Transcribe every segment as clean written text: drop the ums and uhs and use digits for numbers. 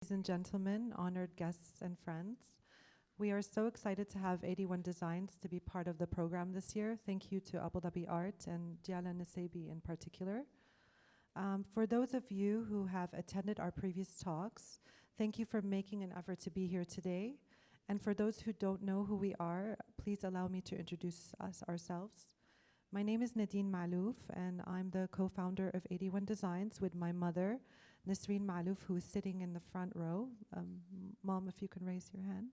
Ladies and gentlemen, honored guests and friends. We are so excited to have 81 Designs to be part of the program this year. Thank you to Abu Dhabi Art and Diala Nasebi in particular. For those of you who have attended our previous talks, thank you for making an effort to be here today. And for those who don't know who we are, please allow me to introduce us ourselves. My name is Nadine Maalouf, and I'm the co-founder of 81 Designs with my mother, Nasreen Maalouf, who is sitting in the front row. Mom, if you can raise your hand.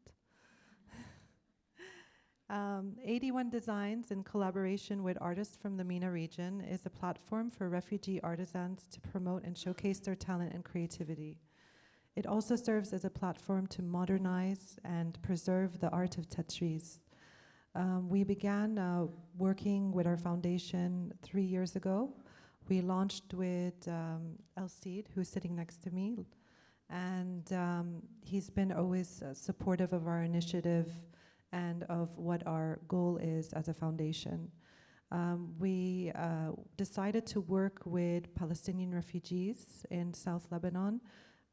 81 Designs, in collaboration with artists from the MENA region, is a platform for refugee artisans to promote and showcase their talent and creativity. It also serves as a platform to modernize and preserve the art of Tatriz. We began working with our foundation 3 years ago. We launched with El Cid, who's sitting next to me, and he's been always supportive of our initiative and of what our goal is as a foundation. We decided to work with Palestinian refugees in South Lebanon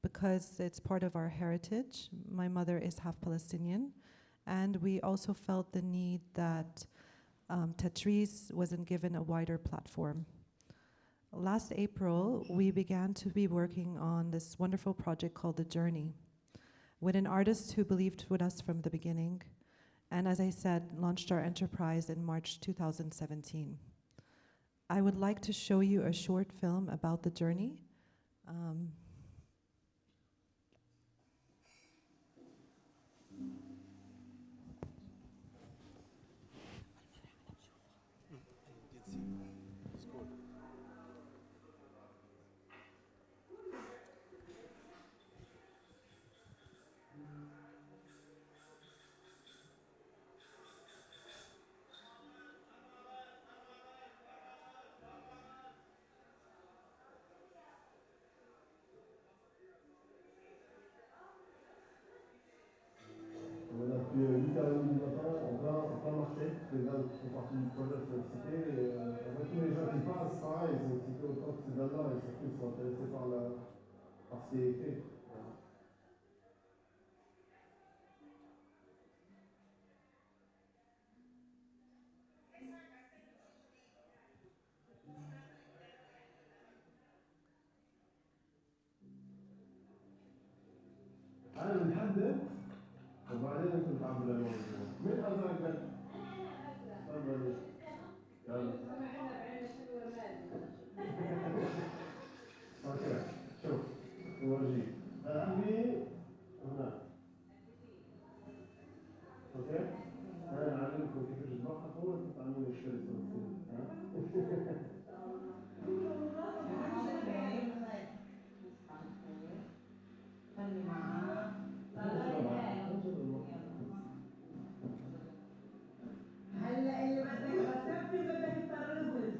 because it's part of our heritage. My mother is half Palestinian, and we also felt the need that Tatriz wasn't given a wider platform. Last April, we began to be working on this wonderful project called The Journey with an artist who believed with us from the beginning, and as I said, launched our enterprise in March 2017. I would like to show you a short film about The Journey. On a pu 8h30 du matin, en plein marché, les gars qui font partie du projet sont excités. Et tous les gens qui passent, pareil, ils sont excités autant que ces dames-là, et surtout ils sont intéressés par ce qui est écrit. أنا بنحدد وبعدين أنتم تعبوا الألوان. مين أزرق لك؟ تفضل. يلا. اوكي شوف نورجيك عندي هنا اوكي انا نعلمكم كيفاش تبخروا وانتم تعملوا الشيء هلا اللي بدك تسبي بدك تطرزي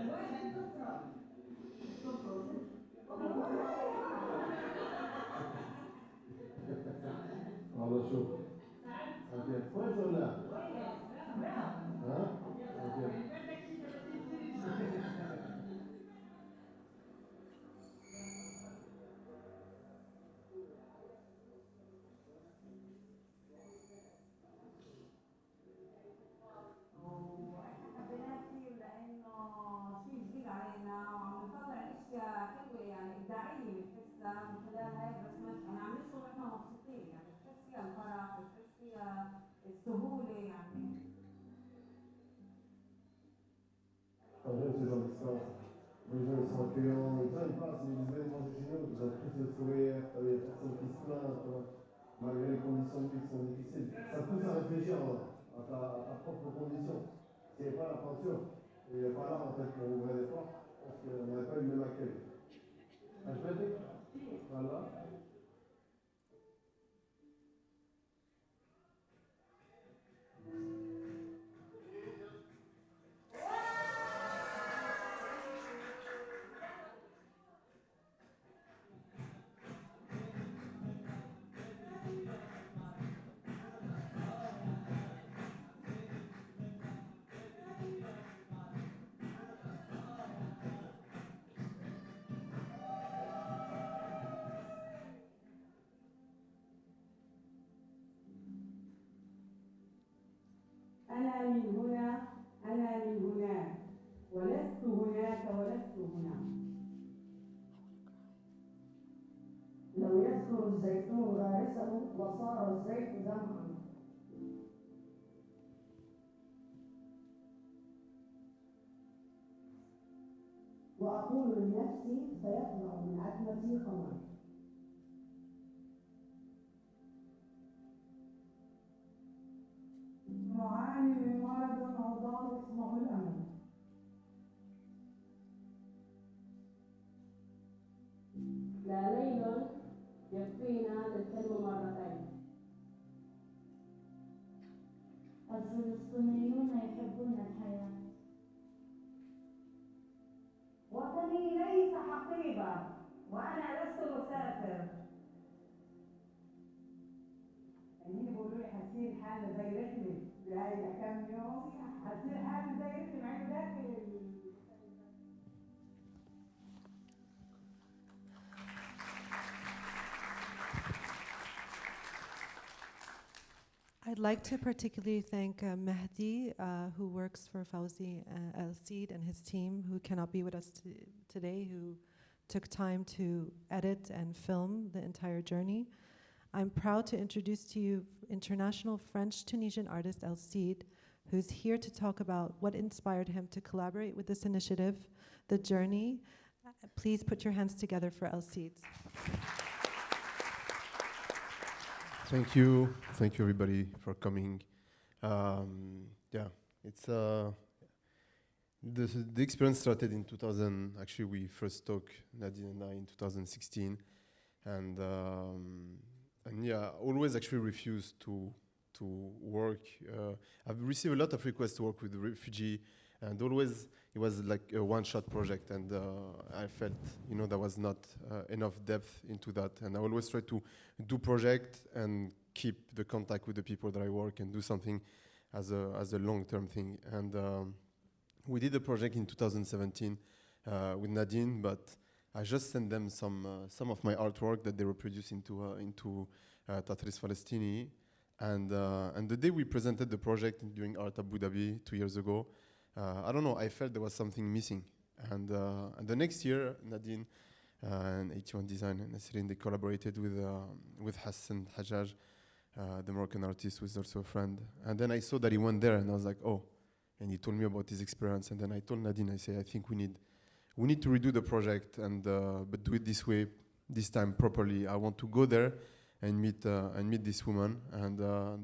الواحد تصل والله شوف كويس ولا لا؟ ها؟ من خلال هاي الرسمات يعني عم نشوف احنا مبسوطين يعني بتحس فيها الفرح بتحس فيها السهوله يعني J'aime ce genre d'expérience. Les gens ils sont accueillants, les gens ils passent, ils disent des éléments géniaux, ils ont tous le sourire, il y a personne qui se plaint, malgré les conditions de vie qui sont difficiles. Ça pousse à réfléchir à ta propre condition. S'il n'y avait pas la peinture, il n'y avait pas là en fait pour ouvrir les portes, parce qu'on n'aurait pas eu le même accueil. عجبتك؟ voilà. أنا من هنا أنا من هناك ولست هناك ولست هنا. لو يذكر الزيتون غارسه لصار الزيت دمعا. وأقول لنفسي سيطلع من عتمتي قمر. نعاني من مرض عضال اسمه الأمل. لا ليل يكفينا للكلمة مرتين. الفلسطينيون يحبون الحياة. وطني ليس حقيبة وأنا لست مسافر. يعني بيقولوا لي هتصير حالة زي رحلة لهاي كم يوم، هتصير حالة زي رحلة مع إنه داخل. I'd like to particularly thank Mehdi, who works for Fawzi El-Sid and his team, who cannot be with us today, who took time to edit and film the entire journey. I'm proud to introduce to you international French-Tunisian artist El-Sid, who's here to talk about what inspired him to collaborate with this initiative, the journey. Please put your hands together for El-Sid. Thank you everybody for coming. It's the experience started in 2000. Actually, we first talked, Nadine and I, in 2016, and always actually refused to work. I've received a lot of requests to work with the refugee, and always it was like a one-shot project, and I felt there was not enough depth into that, and I always try to do project and keep the contact with the people that I work and do something as a long-term thing. And we did a project in 2017 with Nadine, but I just sent them some of my artwork that they reproduced into Tatris Falestini. And the day we presented the project during Art Abu Dhabi 2 years ago, I don't know, I felt there was something missing. And the next year, Nadine and 81 Design and Nasrin, they collaborated with Hassan Hajjaj, the Moroccan artist who is also a friend. And then I saw that he went there, and I was like, oh. And he told me about his experience. And then I told Nadine, I say, I think we need to redo the project, but do it this way, this time properly. I want to go there and meet this woman. And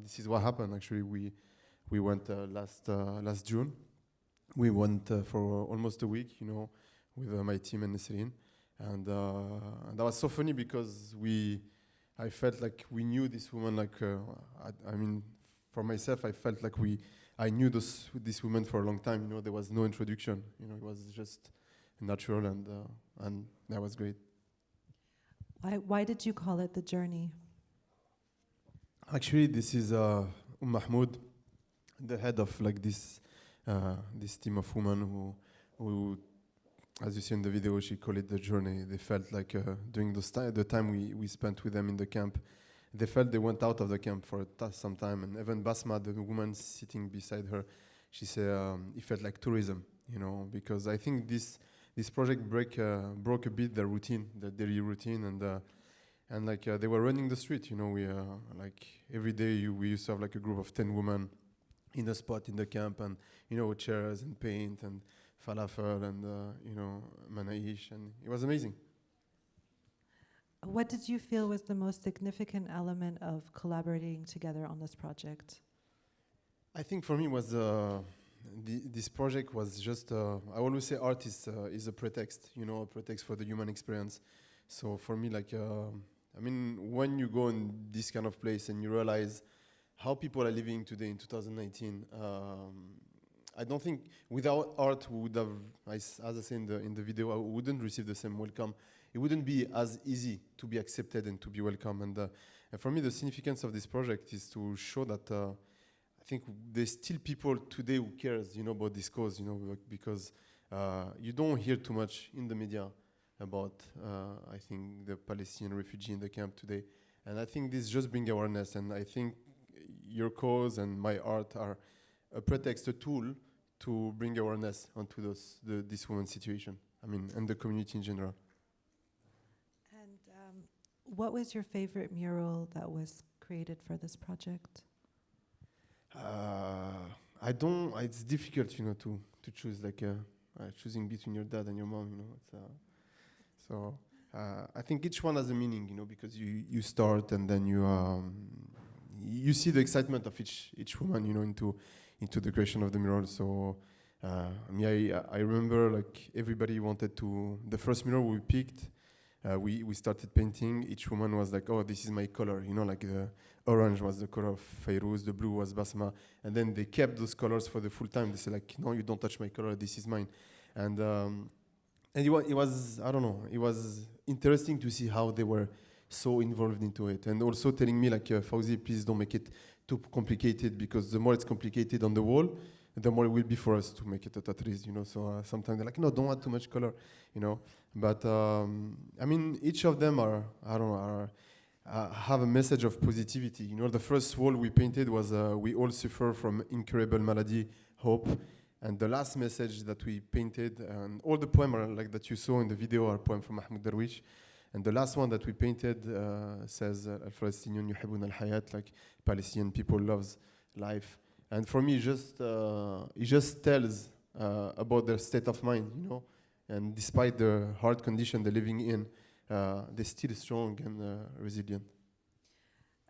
this is what happened. Actually, we went last June. We went for almost a week, with my team and Nasrin. And that was so funny because I felt like we knew this woman. I mean, for myself, I felt like I knew this woman for a long time. There was no introduction. It was just natural, and that was great. Why did you call it The Journey? Actually, this is Mahmoud, the head of this team of women who, as you see in the video, she called it The Journey. They felt like during the time we spent with them in the camp, they felt they went out of the camp for some time. And even Basma, the woman sitting beside her, she said it felt like tourism, because I think this project broke a bit the routine, the daily routine, and they were running the street. We every day we used to have a group of 10 women in a spot in the camp, and chairs and paint and falafel and manaish, and it was amazing. What did you feel was the most significant element of collaborating together on this project? I think for me was this project was just I always say art is a pretext, a pretext for the human experience. So for me, when you go in this kind of place and you realize how people are living today in 2019, I don't think without art we would have, as I say in the video, I wouldn't receive the same welcome. It wouldn't be as easy to be accepted and to be welcome. And for me, the significance of this project is to show that I think there's still people today who cares, about this cause, because you don't hear too much in the media about, I think, the Palestinian refugee in the camp today. And I think this just brings awareness. And I think your cause and my art are a pretext, a tool to bring awareness onto this woman's situation. I mean, and the community in general. And what was your favorite mural that was created for this project? I don't. It's difficult, you know, to choose like choosing between your dad and your mom. You know, so I think each one has a meaning, you know, because you start and then you see the excitement of each woman, you know, into the creation of the mural. So I remember like everybody wanted to. The first mural we picked, we started painting. Each woman was like, "Oh, this is my color," you know, like the orange was the color of Fayrouz, the blue was Basma, and then they kept those colors for the full time. They said like, "No, you don't touch my color. This is mine," and it was I don't know. It was interesting to see how they were so involved into it, and also telling me like, Fawzi, please don't make it too complicated, because the more it's complicated on the wall, the more it will be for us to make it a Tatris, you know. So sometimes they're like, no, don't add too much color, you know. But I mean, each of them are, I don't know, have a message of positivity. You know, the first wall we painted was we all suffer from incurable malady, hope. And the last message that we painted, and all the poems are like that you saw in the video are poems from Mahmoud Darwish. And the last one that we painted says, Al-Falastiniyon yuhibbuna al-hayat, like Palestinian people loves life. And for me, it just tells about their state of mind, you know. And despite the hard condition they're living in, they're still strong and resilient.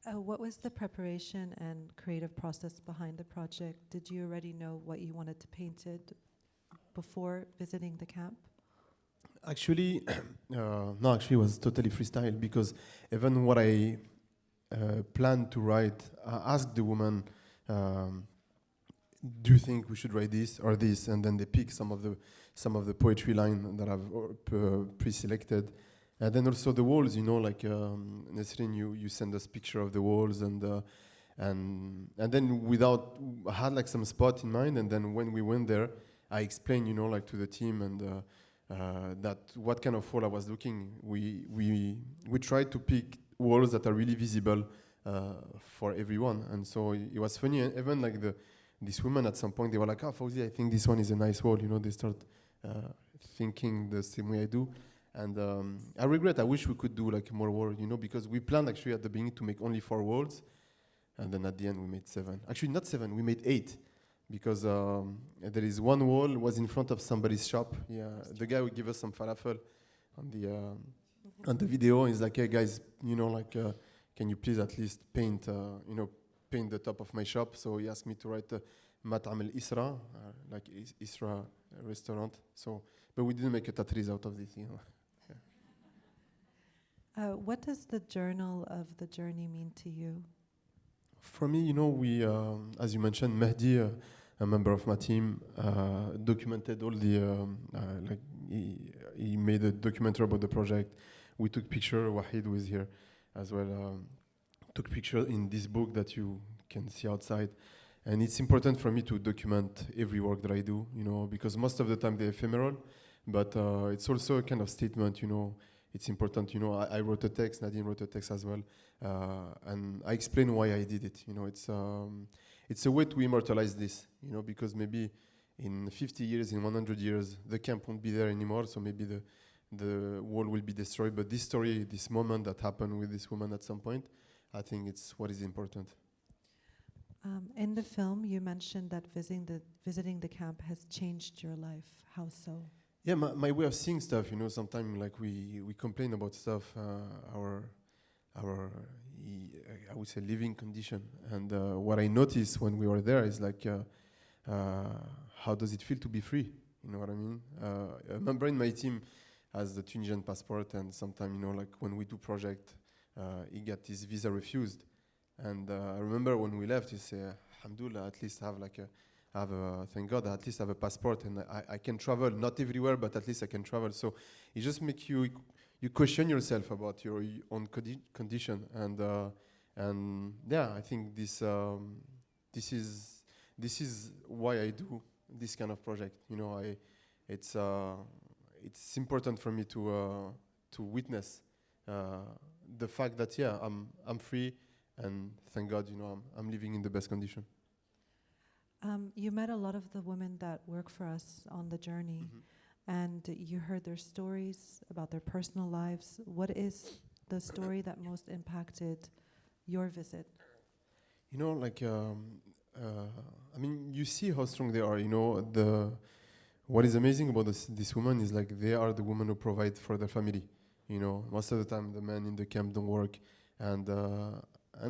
What was the preparation and creative process behind the project? Did you already know what you wanted to paint it before visiting the camp? Actually, no, actually it was totally freestyle, because even what I planned to write, I asked the woman, do you think we should write this or this? And then they pick some of the poetry line that I've pre-selected. And then also the walls, you know, like Nesrine, you send us picture of the walls, and then I had like some spot in mind, and then when we went there, I explained, you know, like to the team and that what kind of wall I was looking. We tried to pick walls that are really visible for everyone, and so it was funny. Even like these women at some point, they were like, "Oh, Fawzi, I think this one is a nice wall." You know, they start thinking the same way I do. And I wish we could do like more walls, you know, because we planned actually at the beginning to make only 4 walls, and then at the end we made 7. Actually, not 7, we made 8, because there is one wall was in front of somebody's shop. Yeah, the guy would give us some falafel on the video. He's like, "Hey guys, you know, like, can you please at least paint the top of my shop?" So he asked me to write Mat'am al-Isra, like Isra restaurant. So, but we didn't make a Tatris out of this, you know. What does the journal of the journey mean to you? For me, you know, we, as you mentioned, Mehdi, a member of my team, documented all the, he made a documentary about the project. We took picture, Wahid, who is here as well, took picture in this book that you can see outside. And it's important for me to document every work that I do, you know, because most of the time they're ephemeral, but it's also a kind of statement, you know. It's important, you know. I wrote a text, Nadine wrote a text as well, and I explain why I did it. You know, it's a way to immortalize this, you know, because maybe in 50 years, in 100 years, the camp won't be there anymore, so maybe the wall will be destroyed. But this story, this moment that happened with this woman at some point, I think it's what is important. In the film, you mentioned that visiting the camp has changed your life. How so? Yeah, my way of seeing stuff, you know, sometimes like we complain about stuff, our I would say living condition, and what I noticed when we were there is like, how does it feel to be free? You know what I mean? A member in my team has the Tunisian passport, and sometimes, you know, like when we do project, he got his visa refused, and I remember when we left, he said, "Alhamdulillah, at least thank God, I at least have a passport, and I can travel, not everywhere, but at least I can travel." So it just makes you question yourself about your own condition, and yeah, I think this is why I do this kind of project. You know, it's important for me to witness the fact that I'm free, and thank God, you know, I'm living in the best condition. You met a lot of the women that work for us on the journey, and you heard their stories about their personal lives. What is the story that most impacted your visit? You know, like, I mean, you see how strong they are. You know, what is amazing about this woman is like they are the women who provide for their family. You know, most of the time the men in the camp don't work, and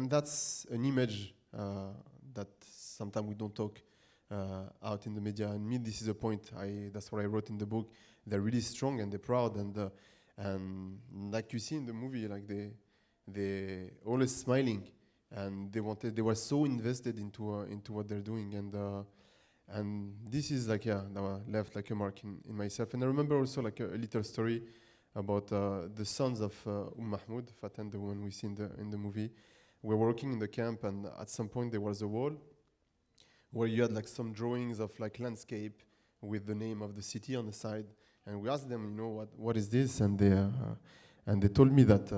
that's an image that sometimes we don't talk out in the media. And me, this is a point. That's what I wrote in the book. They're really strong and they're proud, and like you see in the movie, like they always smiling, and they were so invested into what they're doing, and this is like, that left like a mark in myself. And I remember also like a little story about the sons of Mahmoud, Fatan, the woman we see in the movie. We're working in the camp, and at some point there was a wall where you had like some drawings of like landscape with the name of the city on the side. And we asked them, you know, what is this? And they told me that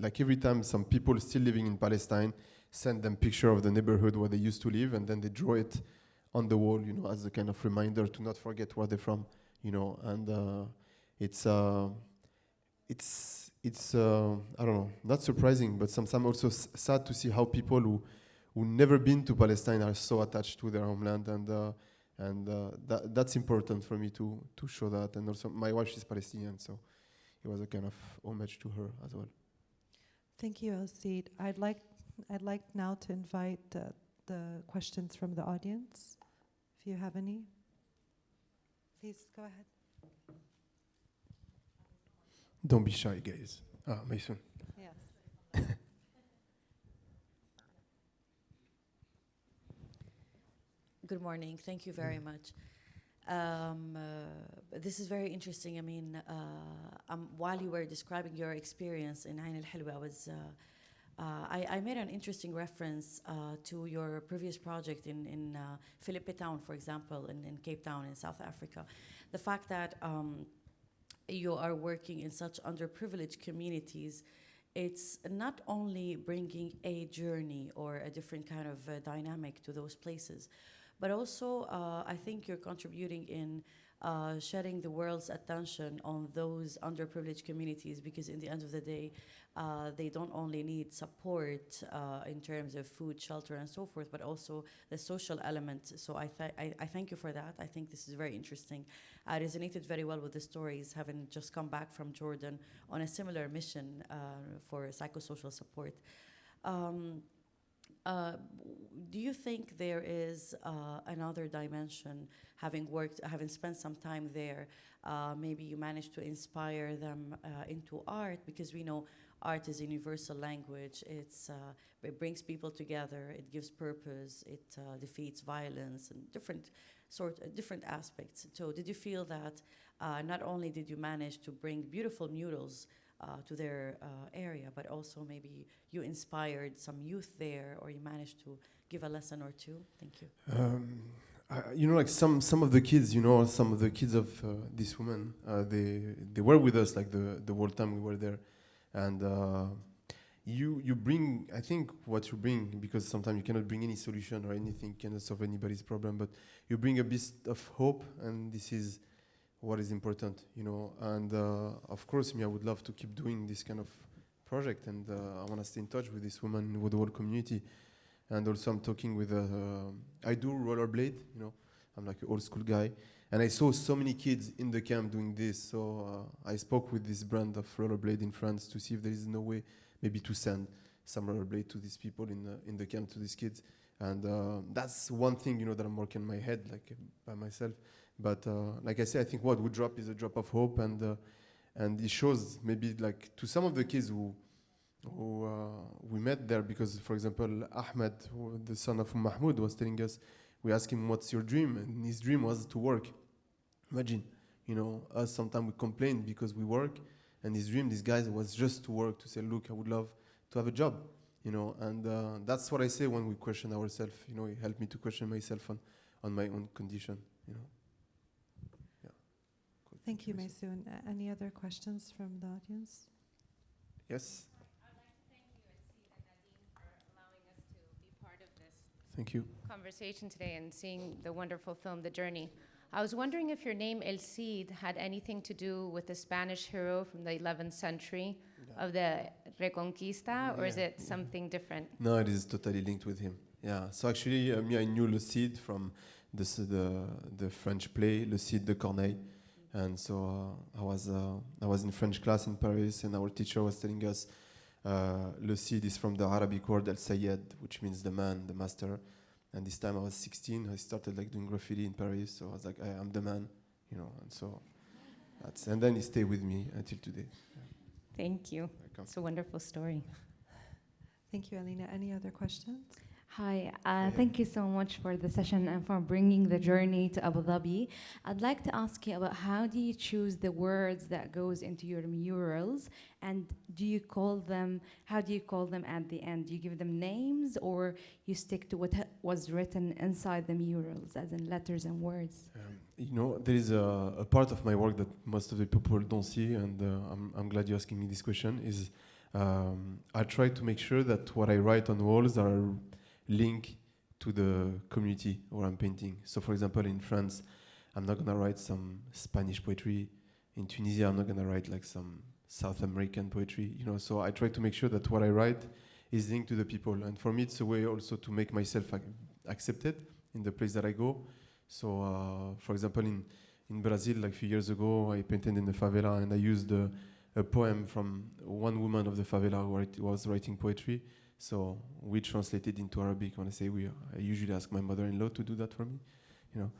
like every time some people still living in Palestine send them picture of the neighborhood where they used to live, and then they draw it on the wall, you know, as a kind of reminder to not forget where they're from, you know. And it's I don't know, not surprising, but sometimes also sad to see how people who never been to Palestine are so attached to their homeland, and that's important for me to show that. And also, my wife is Palestinian, so it was a kind of homage to her as well. Thank you, Alcide. I'd like now to invite the questions from the audience, if you have any. Please go ahead. Don't be shy, guys. Mason. Yes. Good morning. Thank you very much. This is very interesting. I mean, while you were describing your experience in Ain El-Hilweh, I made an interesting reference to your previous project in Philippe Town, for example, in Cape Town in South Africa. The fact that you are working in such underprivileged communities, it's not only bringing a journey or a different kind of dynamic to those places, but also I think you're contributing in shedding the world's attention on those underprivileged communities, because in the end of the day, they don't only need support in terms of food, shelter, and so forth, but also the social element. So I thank you for that. I think this is very interesting. I resonated very well with the stories, having just come back from Jordan on a similar mission for psychosocial support. Do you think there is another dimension, having spent some time there, maybe you managed to inspire them into art, because we know art is a universal language. It brings people together, it gives purpose, it defeats violence and different aspects. So did you feel that not only did you manage to bring beautiful murals to their area, but also maybe you inspired some youth there, or you managed to give a lesson or two? Thank you. You know, like some of the kids, you know, some of the kids of this woman, they were with us like the whole time we were there, and you bring, I think what you bring, because sometimes you cannot bring any solution or anything, cannot solve anybody's problem, but you bring a bit of hope, and this is what is important, you know. And of course, I would love to keep doing this kind of project, and I want to stay in touch with this woman, with the whole community. And also I'm talking with, I do rollerblade, you know, I'm like an old school guy. And I saw so many kids in the camp doing this, so I spoke with this brand of rollerblade in France to see if there is no way maybe to send some rollerblade to these people in the camp, to these kids. And that's one thing, you know, that I'm working in my head, like by myself. But like I say, I think what would drop is a drop of hope, and it shows maybe like to some of the kids who we met there, because for example Ahmed, the son of Mahmoud, was telling us, we asked him what's your dream, and his dream was to work. Imagine, you know, us sometimes we complain because we work, and his dream, this guy, was just to work, to say, look, I would love to have a job, you know. And that's what I say when we question ourselves, you know. It helped me to question myself on my own condition, you know. Yeah. Cool. Thank you, Maysoon. Any other questions from the audience? Yes. I'd like to thank you and Sid and Nadine for allowing us to be part of this Thank you. Conversation today and seeing the wonderful film, The Journey. I was wondering if your name El Cid had anything to do with the Spanish hero from the 11th century of the Reconquista, or is it something different? No, it is totally linked with him. Yeah. So actually, me, I knew Le Cid from the French play Le Cid de Corneille, and so I was in French class in Paris, and our teacher was telling us Le Cid is from the Arabic word El Sayed, which means the man, the master. And this time I was 16, I started like doing graffiti in Paris, so I was like, I'm the man, you know, and so and then he stayed with me until today. Thank you. Welcome. It's a wonderful story. Thank you, Alina. Any other questions? Hi, thank you so much for the session and for bringing the journey to Abu Dhabi. I'd like to ask you about how do you choose the words that goes into your murals, and how do you call them at the end? Do you give them names, or you stick to what was written inside the murals, as in letters and words? You know, there is a part of my work that most of the people don't see, and I'm glad you're asking me this question, is I try to make sure that what I write on walls are link to the community where I'm painting. So for example, in France, I'm not gonna write some Spanish poetry. In Tunisia, I'm not gonna write like some South American poetry, you know. So I try to make sure that what I write is linked to the people. And for me, it's a way also to make myself accepted in the place that I go. So for example, in Brazil, like a few years ago, I painted in the favela, and I used a poem from one woman of the favela who was writing poetry. So we translated into Arabic. When I say we, I usually ask my mother-in-law to do that for me, you know.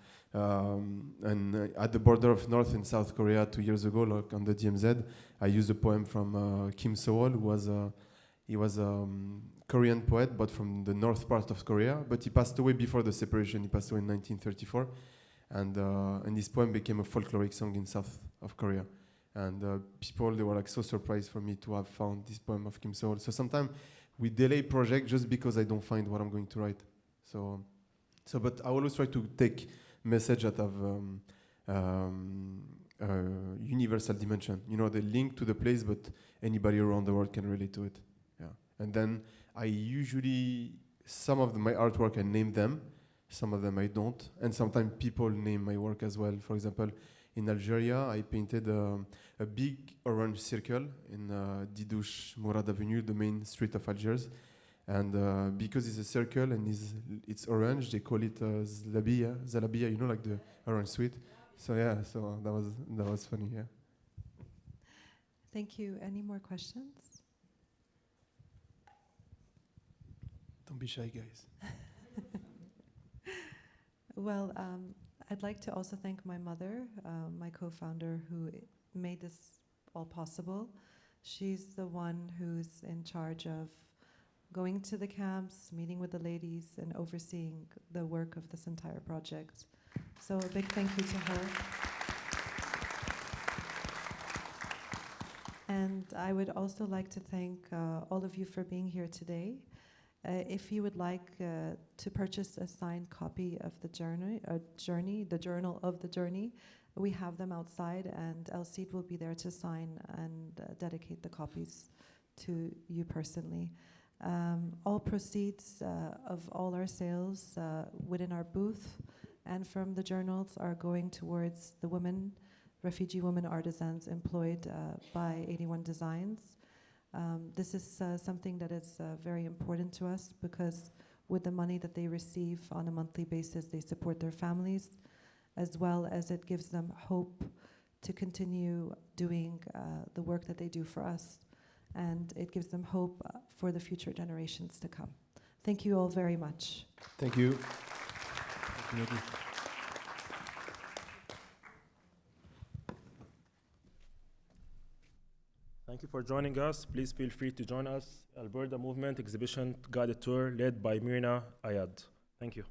And at the border of North and South Korea 2 years ago, like on the DMZ, I used a poem from Kim So-wol, who was a Korean poet, but from the north part of Korea. But he passed away before the separation. He passed away in 1934, and this poem became a folkloric song in South of Korea. And people, they were like so surprised for me to have found this poem of Kim So-wol. So sometimes we delay project just because I don't find what I'm going to write. So but I always try to take message that have universal dimension. You know, they link to the place, but anybody around the world can relate to it. Yeah. And then I usually, some of my artwork, I name them, some of them I don't, and sometimes people name my work as well. For example, in Algeria, I painted a big orange circle in Didouche Mourad Avenue, the main street of Algiers. And because it's a circle and it's orange, they call it Zalabia, you know, like the orange sweet. So yeah, so that was funny, yeah. Thank you. Any more questions? Don't be shy, guys. Well, I'd like to also thank my mother, my co-founder, who made this all possible. She's the one who's in charge of going to the camps, meeting with the ladies, and overseeing the work of this entire project. So a big thank you to her. And I would also like to thank all of you for being here today. If you would like to purchase a signed copy of the the journal of the journey, we have them outside, and El Cid will be there to sign and dedicate the copies to you personally. All proceeds of all our sales within our booth and from the journals are going towards the refugee women artisans employed by 81 Designs. This is something that is very important to us, because with the money that they receive on a monthly basis, they support their families, as well as it gives them hope to continue doing the work that they do for us. And it gives them hope for the future generations to come. Thank you all very much. Thank you. Thank you, Nadine. Thank you for joining us. Please feel free to join us. Alberta Movement Exhibition Guided Tour led by Mirna Ayad. Thank you.